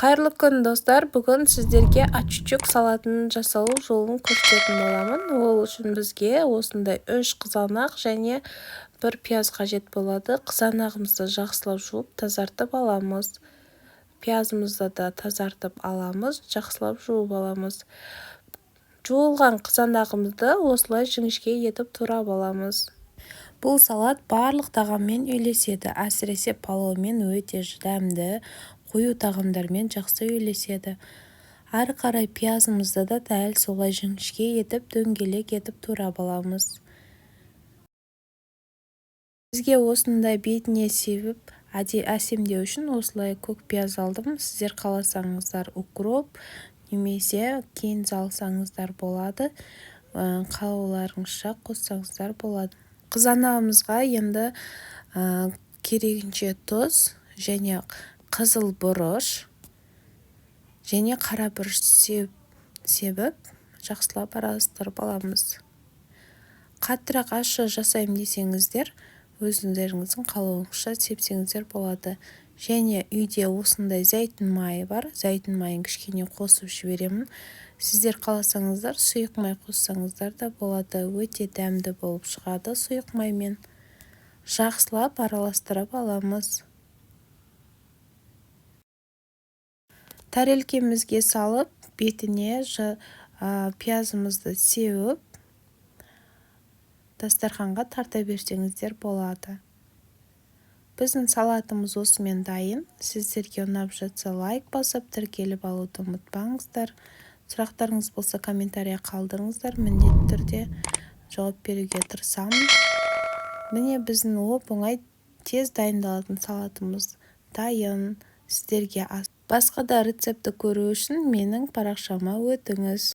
Қайырлы күн, достар. Бүгін сіздерге ачучук салатын жасалу жолын көрсететін боламын. Ол үшін бізге осындай 3 қызанақ және 1 пияз қажет болады. Қызанағымызды жақсылап жуып, тазартып аламыз. Пиязымызды да тазартып аламыз, жақсылап жуып аламыз. Жуылған қызанағымызды осылай жіңішке етіп турап аламыз. Бұл салат барлық тағаммен үйлеседі, әсіресе палаумен өте дәмді, қою тағамдармен жақсы үйлеседі. Ары қарай пиязымызды да дәл солай жіңішке етіп, дөңгелек етіп турап аламыз. Бізге осындай бетіне себіп әсемдеу үшін осылай көк пияз алдым. Сіздер қаласаңыздар укроп немесе кенз алсаңыздар болады. Қалауларыңызша қоссаңыздар болады. Қызанағымызға енді керегінше тұз және қызыл бұрыш және қара бұрыш себіп жақсылап араластырып аламыз. Қаттырақ ащы жасаймын десеңіздер, өздеріңіздің қалауыңызша сепсеңіздер болады. Және үйде осындай зәйтүн майы бар. Зәйтүн майын кішкене қосып жіберемін. Сіздер қаласаңыздар сұйық май қоссаңыздар да болады. Өте дәмді болып шығады сұйық маймен. Жақсылап араластырып аламыз. Тәрелкемізге салып, бетіне пиязымызды сеуіп, дастарханға тарта берсеңіздер болады. Біздің салатымыз осымен дайын. Сіздерге ұнап жатса лайк басып, тіркеліп алуды ұмытпаңыздар. Сұрақтарыңыз болса комментария қалдырыңыздар. Міндетті түрде жауап беруге тырысамын. Міне біздің оп-оңай тез дайындалатын салатымыз дайын. Сіздерге басқа да рецепті көру үшін менің парақшама өтіңіз.